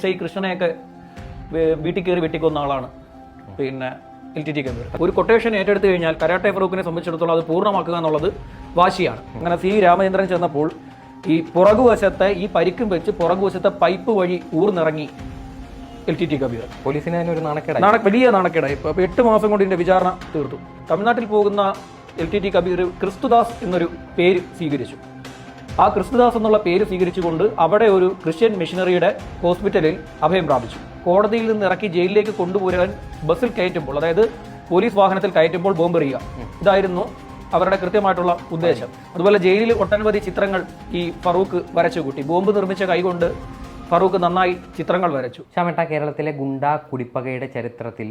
SI കൃഷ്ണനെയൊക്കെ വീട്ടിൽ കയറി വെട്ടിക്കൊന്ന ആളാണ് LTT കബീർ. ഒരു കൊട്ടേഷൻ ഏറ്റെടുത്തു കഴിഞ്ഞാൽ കരാട്ടെ ഫറൂഖിനെ സംബന്ധിച്ചിടത്തോളം അത് പൂർണ്ണമാക്കുക എന്നുള്ളത് വാശിയാണ്. അങ്ങനെ C രാമചന്ദ്രൻ ചെന്നപ്പോൾ ഈ പുറകുവശത്തെ ഈ പരിക്കും വെച്ച് പുറകുവശത്തെ പൈപ്പ് വഴി ഊർന്നിറങ്ങി LTT കബീർ. പോലീസിന് ഒരു വലിയ നാണക്കേടായി. ഇപ്പോൾ 8 മാസം കൊണ്ട് ഇതിന്റെ വിചാരണ തീർത്തു. തമിഴ്നാട്ടിൽ പോകുന്ന LTT കബീർ ക്രിസ്തുദാസ് എന്നൊരു പേര് സ്വീകരിച്ചു. ആ ക്രിസ്തുദാസ് എന്നുള്ള പേര് സ്വീകരിച്ചുകൊണ്ട് അവിടെ ഒരു ക്രിസ്ത്യൻ മിഷനറിയുടെ ഹോസ്പിറ്റലിൽ അഭയം പ്രാപിച്ചു. കോടതിയിൽ നിന്ന് ഇറക്കി ജയിലിലേക്ക് കൊണ്ടുപോരാൻ ബസ്സിൽ കയറ്റുമ്പോൾ, അതായത് പോലീസ് വാഹനത്തിൽ കയറ്റുമ്പോൾ ബോംബെറിയുക, ഇതായിരുന്നു അവരുടെ കൃത്യമായിട്ടുള്ള ഉദ്ദേശം. അതുപോലെ ജയിലിൽ ഒട്ടനവധി ചിത്രങ്ങൾ ഈ ഫറൂഖ് വരച്ചു കൂട്ടി. ബോംബ് നിർമ്മിച്ച കൈകൊണ്ട് ഫറൂഖ് നന്നായി ചിത്രങ്ങൾ വരച്ചു. ശ്യാമേട്ട, കേരളത്തിലെ ഗുണ്ടാ കുടിപ്പകയുടെ ചരിത്രത്തിൽ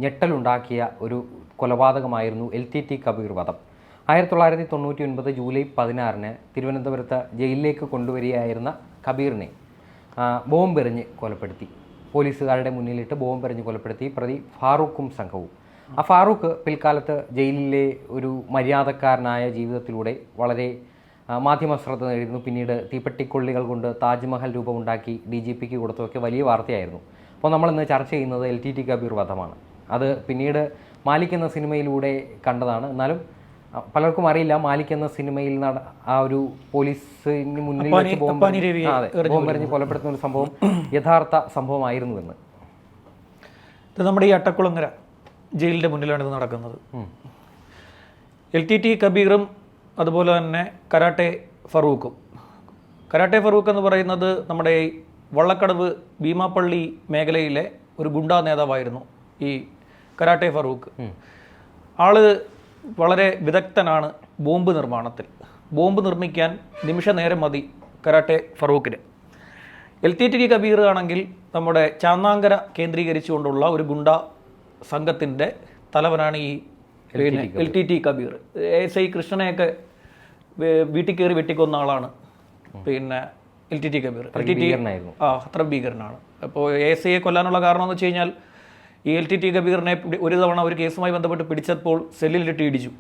ഞെട്ടലുണ്ടാക്കിയ ഒരു കൊലപാതകമായിരുന്നു LTT കബീർ വധം. 1999 ജൂലൈ 16 തിരുവനന്തപുരത്ത് ജയിലിലേക്ക് കൊണ്ടുവരികയായിരുന്ന കബീറിനെ ബോംബെറിഞ്ഞ് കൊലപ്പെടുത്തി. പോലീസുകാരുടെ മുന്നിലിട്ട് ബോംബെറിഞ്ഞ് കൊലപ്പെടുത്തി പ്രതി ഫാറൂഖും സംഘവും. ആ ഫാറൂഖ് പിൽക്കാലത്ത് ജയിലിലെ ഒരു മര്യാദക്കാരനായ ജീവിതത്തിലൂടെ വളരെ മാധ്യമശ്രദ്ധ നേടിയിരുന്നു. പിന്നീട് തീപ്പെട്ടിക്കൊള്ളികൾ കൊണ്ട് താജ്മഹൽ രൂപമുണ്ടാക്കി DGPക്ക് കൊടുത്തതൊക്കെ വലിയ വാർത്തയായിരുന്നു. അപ്പോൾ നമ്മളിന്ന് ചർച്ച ചെയ്യുന്നത് LTT കബീർ വധമാണ്. അത് പിന്നീട് മാലിക് എന്ന സിനിമയിലൂടെ കണ്ടതാണ്. എന്നാലും പലർക്കും അറിയില്ല മാലിക് എന്ന സിനിമയിൽ ആ ഒരു പോലീസിന് മുന്നിൽ വെച്ച് ബോംബെറിഞ്ഞ് കൊലപ്പെടുത്തുന്ന ഒരു സംഭവം യഥാർത്ഥ സംഭവമായിരുന്നുവെന്ന്. ഇത് നമ്മുടെ ഈ അട്ടക്കുളങ്ങര ജയിലിൻ്റെ മുന്നിലാണ് ഇത് നടക്കുന്നത്. LTT കബീറും അതുപോലെ തന്നെ കരാട്ടെ ഫറൂഖും. കരാട്ടെ ഫറൂഖ് എന്ന് പറയുന്നത് നമ്മുടെ വള്ളക്കടവ് ഭീമാപ്പള്ളി മേഖലയിലെ ഒരു ഗുണ്ടാ നേതാവായിരുന്നു ഈ കരാട്ടെ ഫറൂഖ്. ആള് വളരെ വിദഗ്ധനാണ് ബോംബ് നിർമ്മാണത്തിൽ. ബോംബ് നിർമ്മിക്കാൻ നിമിഷ നേരം മതി കരാട്ടെ ഫറൂഖിന്. LTT കബീർ ആണെങ്കിൽ നമ്മുടെ ചാന്നാങ്കര കേന്ദ്രീകരിച്ചുകൊണ്ടുള്ള ഒരു ഗുണ്ട സംഘത്തിൻ്റെ തലവനാണ് ഈ LTT കബീർ. SI കൃഷ്ണനെയൊക്കെ വീട്ടിൽ കയറി വെട്ടിക്കൊന്ന ആളാണ് LTT കബീർ. അത്ര ഭീകരനാണ്. അപ്പോൾ SIയെ കൊല്ലാനുള്ള കാരണം എന്ന് വെച്ച് കഴിഞ്ഞാൽ ഈ LTT കബീറിനെ ഒരു തവണ ഒരു കേസുമായി ബന്ധപ്പെട്ട് പിടിച്ചപ്പോൾ സെല്ലിലിട്ട് ഇടിച്ചു.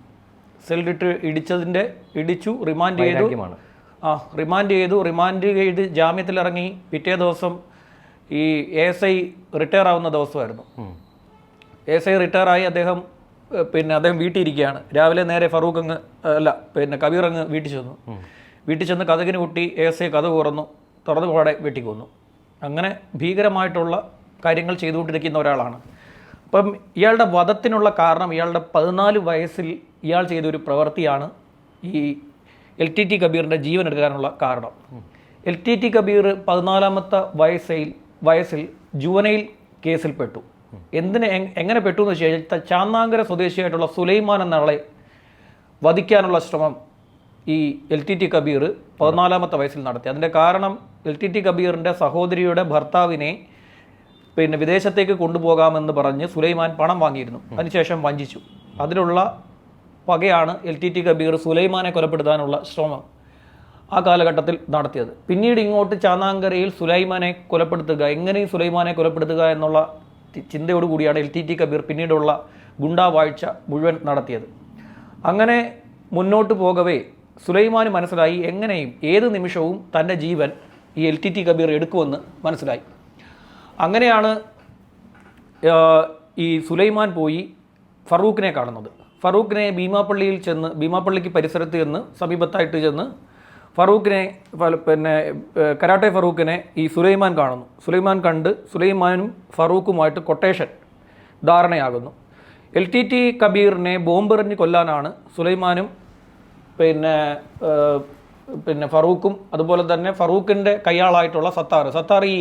ഇടിച്ചു, റിമാൻഡ് ചെയ്ത് ജാമ്യത്തിലിറങ്ങി. പിറ്റേ ദിവസം ഈ SI റിട്ടയർ ആവുന്ന ദിവസമായിരുന്നു. SI റിട്ടയർ ആയി അദ്ദേഹം വീട്ടിൽ ഇരിക്കുകയാണ്. രാവിലെ നേരെ ഫറൂഖ് കബീർ അങ്ങ് വീട്ടിൽ ചെന്ന് കഥകിന് കുട്ടി SI കഥ തുറന്നു പാടെ വെട്ടിക്കൊന്നു. അങ്ങനെ ഭീകരമായിട്ടുള്ള കാര്യങ്ങൾ ചെയ്തുകൊണ്ടിരിക്കുന്ന ഒരാളാണ്. അപ്പം ഇയാളുടെ വധത്തിനുള്ള കാരണം ഇയാളുടെ 14 വയസ്സിൽ ഇയാൾ ചെയ്തൊരു പ്രവൃത്തിയാണ് ഈ LTT കബീറിൻ്റെ ജീവൻ എടുക്കാനുള്ള കാരണം. LTT കബീർ 14ാമത്തെ വയസ്സിൽ ജുവനൈൽ കേസിൽ പെട്ടു. എങ്ങനെ പെട്ടു എന്ന് വെച്ച് കഴിഞ്ഞാൽ ചാന്നാങ്കര സ്വദേശിയായിട്ടുള്ള സുലൈമാൻ എന്നയാളെ വധിക്കാനുള്ള ശ്രമം ഈ LTT കബീർ 14ാമത്തെ വയസ്സിൽ നടത്തി. അതിൻ്റെ കാരണം LTT കബീറിൻ്റെ സഹോദരിയുടെ ഭർത്താവിനെ വിദേശത്തേക്ക് കൊണ്ടുപോകാമെന്ന് പറഞ്ഞ് സുലൈമാൻ പണം വാങ്ങിയിരുന്നു. അതിനുശേഷം വഞ്ചിച്ചു. അതിനുള്ള പകയാണ് LTT കബീർ സുലൈമാനെ കൊലപ്പെടുത്താനുള്ള ശ്രമം ആ കാലഘട്ടത്തിൽ നടത്തിയത്. പിന്നീട് ഇങ്ങോട്ട് ചാന്നാങ്കരയിൽ എങ്ങനെയും സുലൈമാനെ കൊലപ്പെടുത്തുക എന്നുള്ള ചിന്തയോടുകൂടിയാണ് LTT കബീർ പിന്നീടുള്ള ഗുണ്ടാവാഴ്ച മുഴുവൻ നടത്തിയത്. അങ്ങനെ മുന്നോട്ട് പോകവേ സുലൈമാന് മനസ്സിലായി എങ്ങനെയും ഏത് നിമിഷവും തൻ്റെ ജീവൻ ഈ LTT കബീർ എടുക്കുമെന്ന് മനസ്സിലായി. അങ്ങനെയാണ് ഈ സുലൈമാൻ പോയി ഫറൂഖിനെ കാണുന്നത്. ഫറൂഖിനെ ഭീമാപ്പള്ളിക്ക് പരിസരത്ത് സമീപത്തായിട്ട് ചെന്ന് ഫറൂഖിനെ കരാട്ടെ ഫറൂഖിനെ ഈ സുലൈമാൻ കാണുന്നു. സുലൈമാൻ കണ്ട് സുലൈമാനും ഫറൂഖുമായിട്ട് കൊട്ടേഷൻ ധാരണയാകുന്നു. LTT കബീറിനെ ബോംബെറിഞ്ഞ് കൊല്ലാനാണ് സുലൈമാനും ഫറൂഖും അതുപോലെ തന്നെ ഫറൂഖിൻ്റെ കയ്യാളായിട്ടുള്ള സത്താർ ഈ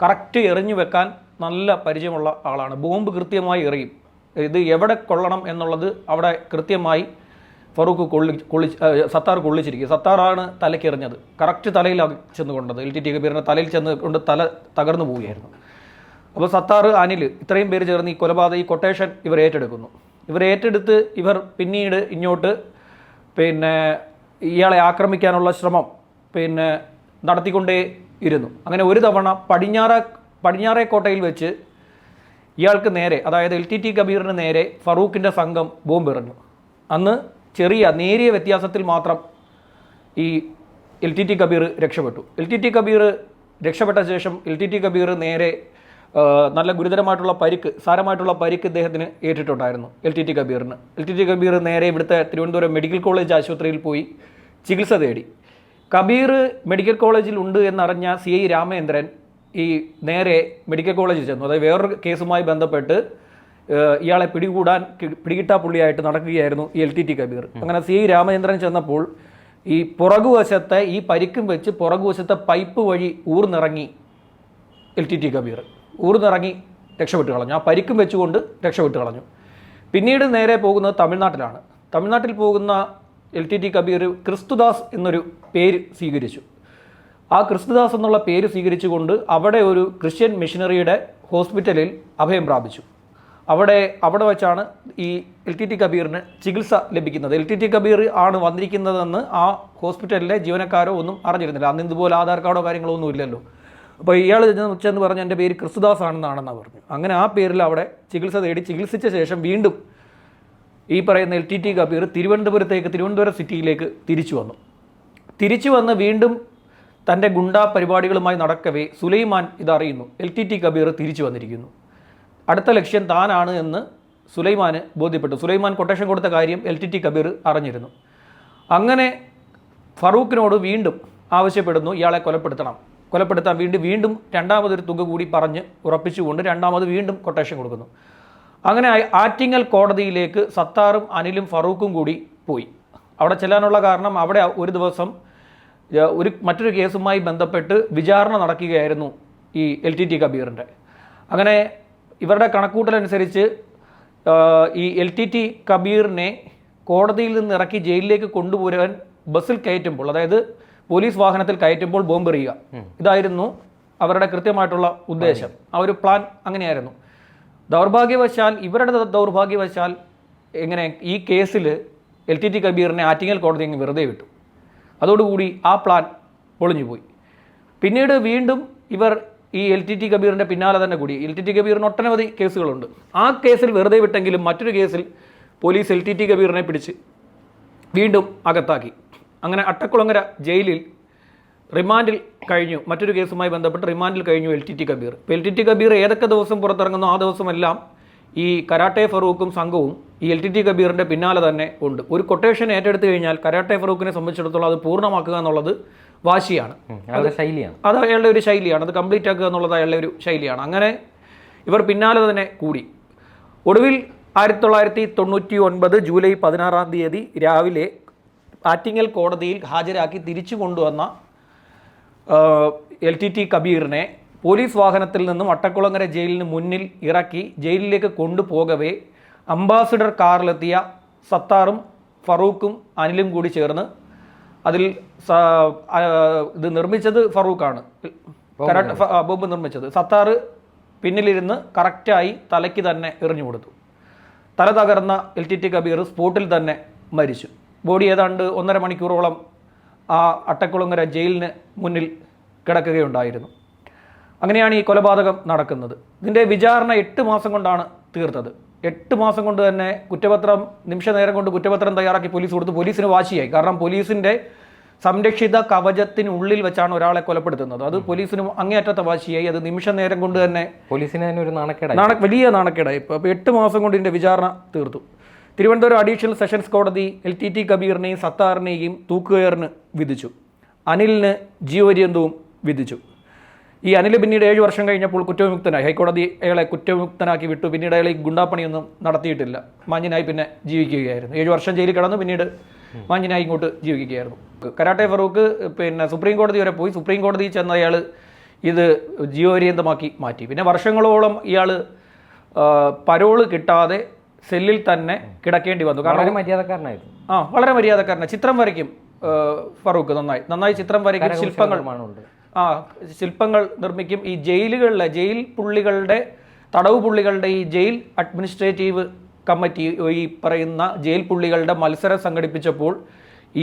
കറക്റ്റ് എറിഞ്ഞു വെക്കാൻ നല്ല പരിചയമുള്ള ആളാണ്. ബോംബ് കൃത്യമായി എറിയും. ഇത് എവിടെ കൊള്ളണം എന്നുള്ളത് അവിടെ കൃത്യമായി ഫറൂഖ് സത്താർ കൊള്ളിച്ചിരിക്കും. സത്താറാണ് തലയ്ക്ക് എറിഞ്ഞത്. കറക്റ്റ് തലയിലാണ് ചെന്ന് കൊണ്ടത്. LTT കബീറിൻ്റെ തലയിൽ ചെന്ന് കൊണ്ട് തല തകർന്നു പോവുകയായിരുന്നു. അപ്പോൾ സത്താർ, അനിൽ ഇത്രയും പേര് ചേർന്ന് ഈ കൊട്ടേഷൻ ഇവർ ഏറ്റെടുത്ത് ഇവർ പിന്നീട് ഇങ്ങോട്ട് ഇയാളെ ആക്രമിക്കാനുള്ള ശ്രമം നടത്തിക്കൊണ്ടേ ഇരുന്നു. അങ്ങനെ ഒരു തവണ പടിഞ്ഞാറേക്കോട്ടയിൽ വെച്ച് ഇയാൾക്ക് നേരെ, അതായത് LTT കബീറിന് നേരെ ഫറൂഖിൻ്റെ സംഘം ബോംബെറിഞ്ഞു. അന്ന് നേരിയ വ്യത്യാസത്തിൽ മാത്രം ഈ LTT കബീർ രക്ഷപ്പെട്ടു. LTT കബീർ രക്ഷപ്പെട്ട ശേഷം LTT കബീർ നേരെ നല്ല ഗുരുതരമായിട്ടുള്ള സാരമായിട്ടുള്ള പരിക്ക് ഇദ്ദേഹത്തിന് ഏറ്റിട്ടുണ്ടായിരുന്നു. LTT കബീർ നേരെ ഇവിടുത്തെ തിരുവനന്തപുരം മെഡിക്കൽ കോളേജ് ആശുപത്രിയിൽ പോയി ചികിത്സ തേടി. കബീർ മെഡിക്കൽ കോളേജിൽ ഉണ്ട് എന്നറിഞ്ഞ CI രാമേന്ദ്രൻ ഈ നേരെ മെഡിക്കൽ കോളേജിൽ ചെന്നു. അതായത് വേറൊരു കേസുമായി ബന്ധപ്പെട്ട് ഇയാളെ പിടികിട്ടാ പുള്ളിയായിട്ട് നടക്കുകയായിരുന്നു ഈ LTT കബീർ. അങ്ങനെ CI രാമചന്ദ്രൻ ചെന്നപ്പോൾ ഈ പുറകുവശത്തെ ഈ പരിക്കും വെച്ച് പുറകുവശത്തെ പൈപ്പ് വഴി ഊർന്നിറങ്ങി LTT കബീർ രക്ഷപ്പെട്ട് കളഞ്ഞു. ആ പരിക്കും വെച്ചുകൊണ്ട് രക്ഷപ്പെട്ട് കളഞ്ഞു. പിന്നീട് നേരെ പോകുന്നത് തമിഴ്നാട്ടിലാണ്. തമിഴ്നാട്ടിൽ പോകുന്ന LTT കബീർ ക്രിസ്തുദാസ് എന്നൊരു പേര് സ്വീകരിച്ചു. ആ ക്രിസ്തുദാസ് എന്നുള്ള പേര് സ്വീകരിച്ചുകൊണ്ട് അവിടെ ഒരു ക്രിസ്ത്യൻ മിഷനറിയുടെ ഹോസ്പിറ്റലിൽ അഭയം പ്രാപിച്ചു. അവിടെ വെച്ചാണ് ഈ LTT കബീറിന് ചികിത്സ ലഭിക്കുന്നത്. LTT കബീർ ആണ് വന്നിരിക്കുന്നതെന്ന് ആ ഹോസ്പിറ്റലിലെ ജീവനക്കാരോ ഒന്നും അറിഞ്ഞിരുന്നില്ല. അന്ന് ഇതുപോലെ ആധാർ കാർഡോ കാര്യങ്ങളോ ഒന്നും ഇല്ലല്ലോ. അപ്പോൾ ഇയാൾ ചെന്ന് പറഞ്ഞ് എൻ്റെ പേര് ക്രിസ്തുദാസ് ആണെന്നാണെന്നാണ് പറഞ്ഞു. അങ്ങനെ ആ പേരിൽ അവിടെ ചികിത്സ തേടി ചികിത്സിച്ച ശേഷം വീണ്ടും ഈ പറയുന്ന LTT കബീർ തിരുവനന്തപുരം സിറ്റിയിലേക്ക് തിരിച്ചു വന്ന് വീണ്ടും തൻ്റെ ഗുണ്ടാ പരിപാടികളുമായി നടക്കവേ സുലൈമാൻ ഇതറിയുന്നു. LTT കബീർ തിരിച്ചു വന്നിരിക്കുന്നു, അടുത്ത ലക്ഷ്യം താനാണ് എന്ന് സുലൈമാന് ബോധ്യപ്പെട്ടു. സുലൈമാൻ കൊട്ടേഷൻ കൊടുത്ത കാര്യം LTT കബീർ അറിഞ്ഞിരുന്നു. അങ്ങനെ ഫറൂഖിനോട് വീണ്ടും ആവശ്യപ്പെടുന്നു ഇയാളെ കൊലപ്പെടുത്താൻ വീണ്ടും രണ്ടാമതൊരു തുക കൂടി പറഞ്ഞ് ഉറപ്പിച്ചുകൊണ്ട് രണ്ടാമത് വീണ്ടും കൊട്ടേഷൻ കൊടുക്കുന്നു. അങ്ങനെ ആറ്റിങ്ങൽ കോടതിയിലേക്ക് സത്താറും അനിലും ഫറൂഖും കൂടി പോയി. അവിടെ ചെല്ലാനുള്ള കാരണം അവിടെ ഒരു ദിവസം മറ്റൊരു കേസുമായി ബന്ധപ്പെട്ട് വിചാരണ നടക്കുകയായിരുന്നു ഈ LTT കബീറിൻ്റെ. അങ്ങനെ ഇവരുടെ കണക്കൂട്ടലനുസരിച്ച് ഈ LTT കബീറിനെ കോടതിയിൽ നിന്ന് ഇറക്കി ജയിലിലേക്ക് കൊണ്ടുപോരാൻ ബസ്സിൽ കയറ്റുമ്പോൾ, അതായത് പോലീസ് വാഹനത്തിൽ കയറ്റുമ്പോൾ ബോംബെറിയുക, ഇതായിരുന്നു അവരുടെ കൃത്യമായിട്ടുള്ള ഉദ്ദേശം. ആ ഒരു പ്ലാൻ അങ്ങനെയായിരുന്നു. ഇവരുടെ ദൗർഭാഗ്യവശാൽ ഈ കേസിൽ LTT കബീറിനെ ആറ്റിങ്ങൽ കോടതി അങ്ങ് വെറുതെ വിട്ടു. അതോടുകൂടി ആ പ്ലാൻ പൊളിഞ്ഞുപോയി. പിന്നീട് വീണ്ടും ഇവർ ഈ LTT കബീറിൻ്റെ പിന്നാലെ തന്നെ കൂടി. LTT കബീറിന് ഒട്ടനവധി കേസുകളുണ്ട്. ആ കേസിൽ വെറുതെ വിട്ടെങ്കിലും മറ്റൊരു കേസിൽ പോലീസ് LTT കബീറിനെ പിടിച്ച് വീണ്ടും അകത്താക്കി. അങ്ങനെ അട്ടക്കുളങ്ങര ജയിലിൽ റിമാൻഡിൽ കഴിഞ്ഞു. മറ്റൊരു കേസുമായി ബന്ധപ്പെട്ട് റിമാൻഡിൽ കഴിഞ്ഞു LTT കബീർ. ഇപ്പോൾ LTT കബീർ ഏതൊക്കെ ദിവസം പുറത്തിറങ്ങുന്നു ആ ദിവസമെല്ലാം ഈ കരാട്ടെ ഫറൂഖും സംഘവും ഈ LTT കബീറിൻ്റെ പിന്നാലെ തന്നെ ഉണ്ട്. ഒരു കൊട്ടേഷൻ ഏറ്റെടുത്തു കഴിഞ്ഞാൽ കരാട്ടെ ഫറൂഖിനെ സംബന്ധിച്ചിടത്തോളം അത് പൂർണ്ണമാക്കുക എന്നുള്ളത് വാശിയാണ്, അത് അയാളുടെ ഒരു ശൈലിയാണ്. അത് കംപ്ലീറ്റ് ആക്കുക എന്നുള്ളത് അയാളുടെ ഒരു ശൈലിയാണ്. അങ്ങനെ ഇവർ പിന്നാലെ തന്നെ കൂടി. ഒടുവിൽ 1999 ജൂലൈ 16 രാവിലെ ആറ്റിങ്ങൽ കോടതിയിൽ ഹാജരാക്കി തിരിച്ചു കൊണ്ടുവന്ന LTT കബീറിനെ പോലീസ് വാഹനത്തിൽ നിന്നും അട്ടക്കുളങ്ങര ജയിലിന് മുന്നിൽ ഇറക്കി ജയിലിലേക്ക് കൊണ്ടുപോകവേ അംബാസിഡർ കാറിലെത്തിയ സത്താറും ഫറൂഖും അനിലും കൂടി ചേർന്ന് അതിൽ ഇത് നിർമ്മിച്ചത് ഫറൂഖാണ്, ബോംബ് നിർമ്മിച്ചത്. സത്താറ് പിന്നിലിരുന്ന് കറക്റ്റായി തലയ്ക്ക് തന്നെ എറിഞ്ഞു കൊടുത്തു. തല തകർന്ന LTT കബീർ സ്പോട്ടിൽ തന്നെ മരിച്ചു. ബോഡി ഏതാണ്ട് 1.5 മണിക്കൂറോളം ആ അട്ടക്കുളങ്ങര ജയിലിന് മുന്നിൽ കിടക്കുകയുണ്ടായിരുന്നു. അങ്ങനെയാണ് ഈ കൊലപാതകം നടക്കുന്നത്. ഇതിൻ്റെ വിചാരണ 8 മാസം കൊണ്ടാണ് തീർത്തത്. 8 മാസം കൊണ്ട് തന്നെ നിമിഷ നേരം കൊണ്ട് കുറ്റപത്രം തയ്യാറാക്കി പോലീസ് കൊടുത്തു. പോലീസിന് വാശിയായി. കാരണം പോലീസിൻ്റെ സംരക്ഷിത കവചത്തിനുള്ളിൽ വെച്ചാണ് ഒരാളെ കൊലപ്പെടുത്തുന്നത്. അത് പോലീസിന് അങ്ങേയറ്റത്തെ വാശിയായി. അത് നിമിഷ നേരം കൊണ്ട് തന്നെ പോലീസിന് ഒരു വലിയ നാണക്കേടായി. അപ്പോൾ 8 മാസം കൊണ്ട് ഇതിൻ്റെ വിചാരണ തീർത്തു. തിരുവനന്തപുരം അഡീഷണൽ സെഷൻസ് കോടതി LTT കബീറിനെയും സത്താറിനെയും തൂക്കുകയറിന് വിധിച്ചു. അനിലിന് ജീവപര്യന്തവും വിധിച്ചു. ഈ അനിൽ പിന്നീട് 7 വർഷം കഴിഞ്ഞപ്പോൾ കുറ്റവിമുക്തനായി. ഹൈക്കോടതി അയാളെ കുറ്റവിമുക്തനാക്കി വിട്ടു. പിന്നീട് അയാൾ ഈ ഗുണ്ടാപ്പണിയൊന്നും നടത്തിയിട്ടില്ല. മാന്യനായി പിന്നെ ജീവിക്കുകയായിരുന്നു. 7 വർഷം ജയിലിൽ കിടന്നു. പിന്നീട് മാന്യനായി ഇങ്ങോട്ട് ജീവിക്കുകയായിരുന്നു. കരാട്ടെ ഫറൂഖ് സുപ്രീം കോടതി വരെ പോയി. സുപ്രീം കോടതിയിൽ ചെന്ന അയാൾ ഇത് ജീവപര്യന്തമാക്കി മാറ്റി. പിന്നെ വർഷങ്ങളോളം ഇയാൾ പരോള് കിട്ടാതെ സെല്ലിൽ തന്നെ കിടക്കേണ്ടി വന്നു. കാരണം വളരെ മര്യാദക്കാരനായിരുന്നു. ചിത്രം വരയ്ക്കും ഫറൂഖ്, നന്നായി ചിത്രം വരയ്ക്കും. ശില്പങ്ങൾ നിർമ്മിക്കും. ഈ ജയിൽ പുള്ളികളുടെ തടവ് പുള്ളികളുടെ ഈ ജയിൽ അഡ്മിനിസ്ട്രേറ്റീവ് കമ്മിറ്റി ഈ പറയുന്ന ജയിൽ പുള്ളികളുടെ മത്സരം സംഘടിപ്പിച്ചപ്പോൾ,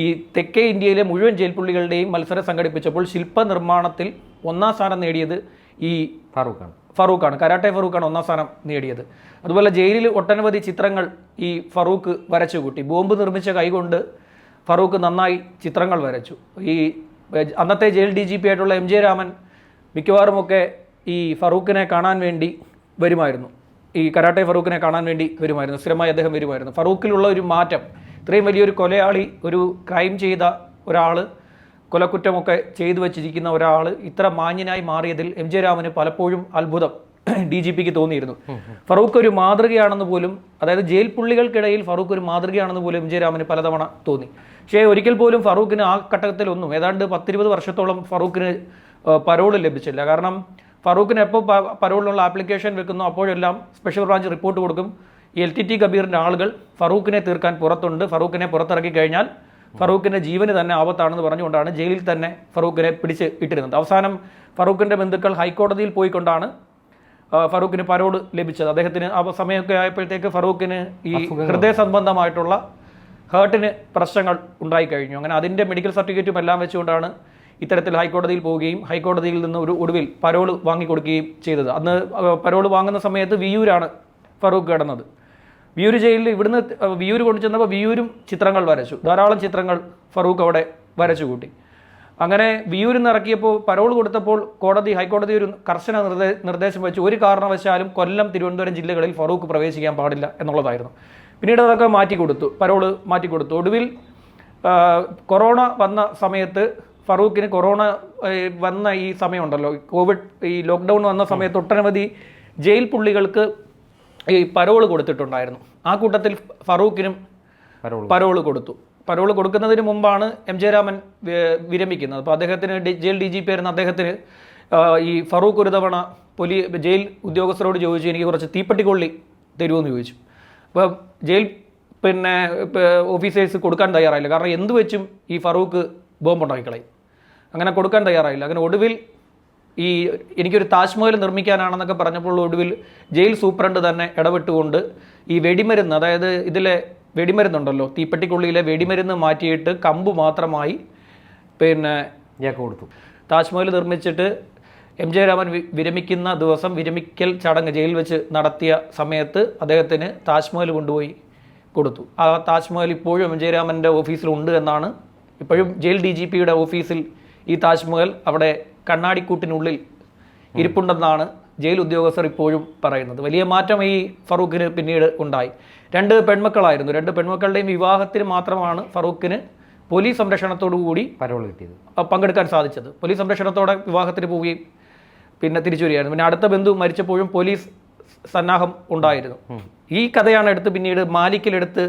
ഈ തെക്കേ ഇന്ത്യയിലെ മുഴുവൻ ജയിൽ പുള്ളികളുടെയും മത്സരം സംഘടിപ്പിച്ചപ്പോൾ ശില്പ നിർമ്മാണത്തിൽ 1ാം സ്ഥാനം നേടിയത് ഈ ഫറൂഖാണ്. കരാട്ടെ ഫറൂഖാണ് 1ാം സ്ഥാനം നേടിയത്. അതുപോലെ ജയിലിൽ ഒട്ടനവധി ചിത്രങ്ങൾ ഈ ഫറൂഖ് വരച്ചു കൂട്ടി. ബോംബ് നിർമ്മിച്ച കൈകൊണ്ട് ഫറൂഖ് നന്നായി ചിത്രങ്ങൾ വരച്ചു. ഈ അന്നത്തെ ജയിൽ DGP ആയിട്ടുള്ള MJ രാമൻ മിക്കവാറുമൊക്കെ ഈ ഫറൂഖിനെ കാണാൻ വേണ്ടി വരുമായിരുന്നു. ഈ കരാട്ടെ ഫറൂഖിനെ കാണാൻ വേണ്ടി വരുമായിരുന്നു. സ്ഥിരമായി അദ്ദേഹം വരുമായിരുന്നു. ഫറൂഖിലുള്ള ഒരു മാറ്റം, ഇത്രയും വലിയൊരു കൊലയാളി, ഒരു ക്രൈം ചെയ്ത ഒരാൾ, കൊലക്കുറ്റമൊക്കെ ചെയ്തു വച്ചിരിക്കുന്ന ഒരാൾ ഇത്ര മാന്യനായി മാറിയതിൽ എം ജെ രാമന് പലപ്പോഴും അത്ഭുതം DGPക്ക് തോന്നിയിരുന്നു. ഫറൂഖ് ഒരു മാതൃകയാണെന്ന് പോലും, അതായത് ജയിൽ പുള്ളികൾക്കിടയിൽ ഫറൂഖ് ഒരു മാതൃകയാണെന്ന് പോലും എം ജെ രാമന് പലതവണ തോന്നി. പക്ഷേ ഒരിക്കൽ പോലും ഫറൂഖിന് ആ ഘട്ടത്തിലൊന്നും, ഏതാണ്ട് 10-20 വർഷത്തോളം ഫറൂഖിന് പരോള് ലഭിച്ചില്ല. കാരണം ഫറൂഖിന് എപ്പോൾ പരോളിനുള്ള ആപ്ലിക്കേഷൻ വെക്കുന്നു അപ്പോഴെല്ലാം സ്പെഷ്യൽ ബ്രാഞ്ച് റിപ്പോർട്ട് കൊടുക്കും, ഈ LTT കബീറിൻ്റെ ആളുകൾ ഫറൂഖിനെ തീർക്കാൻ പുറത്തുണ്ട്, ഫറൂഖിനെ പുറത്തിറക്കി കഴിഞ്ഞാൽ ഫറൂഖിൻ്റെ ജീവന് തന്നെ ആപത്താണെന്ന് പറഞ്ഞുകൊണ്ടാണ് ജയിലിൽ തന്നെ ഫറൂഖിനെ പിടിച്ച് ഇട്ടിരുന്നത്. അവസാനം ഫറൂഖിൻ്റെ ബന്ധുക്കൾ ഹൈക്കോടതിയിൽ പോയിക്കൊണ്ടാണ് ഫറൂഖിന് പരോള് ലഭിച്ചത്. അദ്ദേഹത്തിന് ആ സമയമൊക്കെ ആയപ്പോഴത്തേക്ക് ഫറൂഖിന് ഈ ഹൃദയ സംബന്ധമായിട്ടുള്ള ഹേർട്ടിന് പ്രശ്നങ്ങൾ ഉണ്ടായിക്കഴിഞ്ഞു. അങ്ങനെ അതിൻ്റെ മെഡിക്കൽ സർട്ടിഫിക്കറ്റും എല്ലാം വെച്ചുകൊണ്ടാണ് ഇത്തരത്തിൽ ഹൈക്കോടതിയിൽ പോവുകയും ഹൈക്കോടതിയിൽ നിന്ന് ഒരു ഒടുവിൽ പരോള് വാങ്ങിക്കൊടുക്കുകയും ചെയ്തത്. അന്ന് പരോള് വാങ്ങുന്ന സമയത്ത് വിയൂരാണ് ഫറൂഖ് കിടന്നത്. വിയൂർ ജയിലിൽ ഇവിടുന്ന് വിയൂർ കൊണ്ടു ചെന്നപ്പോൾ വിയൂരും ചിത്രങ്ങൾ വരച്ചു, ധാരാളം ചിത്രങ്ങൾ ഫറൂഖ് അവിടെ വരച്ചു കൂട്ടി. അങ്ങനെ വിയൂരിൽ നിന്ന് ഇറക്കിയപ്പോൾ പരോൾ കൊടുത്തപ്പോൾ ഹൈക്കോടതി ഒരു കർശന നിർദ്ദേശം വെച്ചു, ഒരു കാരണവശാലും കൊല്ലം, തിരുവനന്തപുരം ജില്ലകളിൽ ഫറൂഖ് പ്രവേശിക്കാൻ പാടില്ല എന്നുള്ളതായിരുന്നു. പിന്നീട് അതൊക്കെ മാറ്റിക്കൊടുത്തു, പരോള്. ഒടുവിൽ കൊറോണ വന്ന സമയത്ത് ഫറൂഖിന് കൊറോണ വന്ന ഈ സമയമുണ്ടല്ലോ, കോവിഡ് ഈ ലോക്ക്ഡൗൺ വന്ന സമയത്ത് ഒട്ടനവധി ജയിൽ പുള്ളികൾക്ക് ഈ പരോള് കൊടുത്തിട്ടുണ്ടായിരുന്നു. ആ കൂട്ടത്തിൽ ഫറൂഖിനും പരോള് കൊടുത്തു. പരോള് കൊടുക്കുന്നതിന് മുമ്പാണ് എം ജെ രാമൻ വിരമിക്കുന്നത്. അപ്പോൾ അദ്ദേഹത്തിന് ജയിൽ DGP ആയിരുന്ന അദ്ദേഹത്തിന് ഈ ഫറൂഖ് ഒരു തവണ ജയിൽ ഉദ്യോഗസ്ഥരോട് ചോദിച്ചു, എനിക്ക് കുറച്ച് തീപ്പെട്ടിക്കൊള്ളി തരുമെന്ന് ചോദിച്ചു. അപ്പോൾ ജയിൽ ഓഫീസേഴ്സ് കൊടുക്കാൻ തയ്യാറായില്ല. കാരണം എന്ത് വെച്ചും ഈ ഫറൂഖ് ബോംബുണ്ടാക്കി കളയും. അങ്ങനെ കൊടുക്കാൻ തയ്യാറായില്ല. അങ്ങനെ ഒടുവിൽ എനിക്കൊരു താജ്മഹൽ നിർമ്മിക്കാനാണെന്നൊക്കെ പറഞ്ഞപ്പോൾ ഒടുവിൽ ജയിൽ സൂപ്രണ്ട് തന്നെ ഇടപെട്ടുകൊണ്ട് ഈ വെടിമരുന്ന്, അതായത് ഇതിലെ വെടിമരുന്നുണ്ടല്ലോ, തീപ്പെട്ടിക്കുള്ളിയിലെ വെടിമരുന്ന് മാറ്റിയിട്ട് കമ്പ് മാത്രമായി കൊടുത്തു. താജ്മഹൽ നിർമ്മിച്ചിട്ട് എം ജെ രാമൻ വിരമിക്കുന്ന ദിവസം വിരമിക്കൽ ചടങ്ങ് ജയിലിൽ വെച്ച് നടത്തിയ സമയത്ത് അദ്ദേഹത്തിന് താജ്മഹൽ കൊണ്ടുപോയി കൊടുത്തു. ആ താജ്മഹൽ ഇപ്പോഴും എം ജെ രാമൻ്റെ ഓഫീസിലുണ്ട് എന്നാണ്, ഇപ്പോഴും ജയിൽ DGPയുടെ ഓഫീസിൽ ഈ താജ്മഹൽ അവിടെ കണ്ണാടിക്കൂട്ടിനുള്ളിൽ ഇരിപ്പുണ്ടെന്നാണ് ജയിൽ ഉദ്യോഗസ്ഥർ ഇപ്പോഴും പറയുന്നത്. വലിയ മാറ്റം ഈ ഫറൂഖിന് പിന്നീട് ഉണ്ടായി. 2 പെൺമക്കളായിരുന്നു. 2 പെൺമക്കളുടെയും വിവാഹത്തിന് മാത്രമാണ് ഫറൂഖിന് പോലീസ് സംരക്ഷണത്തോടു കൂടി പരോൾ കിട്ടിയത്, പങ്കെടുക്കാൻ സാധിച്ചത്. പോലീസ് സംരക്ഷണത്തോടെ വിവാഹത്തിന് പോവുകയും പിന്നെ തിരിച്ചു വരികയായിരുന്നു. പിന്നെ അടുത്ത ബന്ധു മരിച്ചപ്പോഴും പോലീസ് സന്നാഹം ഉണ്ടായിരുന്നു. ഈ കഥയാണ് എടുത്ത് പിന്നീട് മാലിക്കിലെടുത്ത്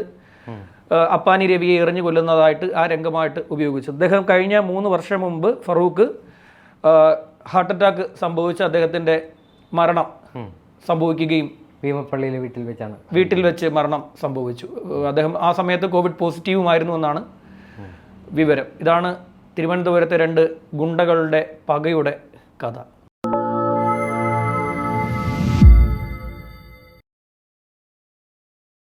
അപ്പാനി രവിയെ എറിഞ്ഞു കൊല്ലുന്നതായിട്ട് ആ രംഗമായിട്ട് ഉപയോഗിച്ചത്. അദ്ദേഹം കഴിഞ്ഞ 3 വർഷം മുമ്പ് ഫറൂഖ് ഹാർട്ട് അറ്റാക്ക് സംഭവിച്ച് അദ്ദേഹത്തിൻ്റെ മരണം സംഭവിക്കുകയും ഭീമപ്പള്ളിയിലെ വീട്ടിൽ വെച്ച് മരണം സംഭവിച്ചു. അദ്ദേഹം ആ സമയത്ത് കോവിഡ് പോസിറ്റീവുമായിരുന്നു എന്നാണ് വിവരം. ഇതാണ് തിരുവനന്തപുരത്തെ 2 ഗുണ്ടകളുടെ പകയുടെ കഥ.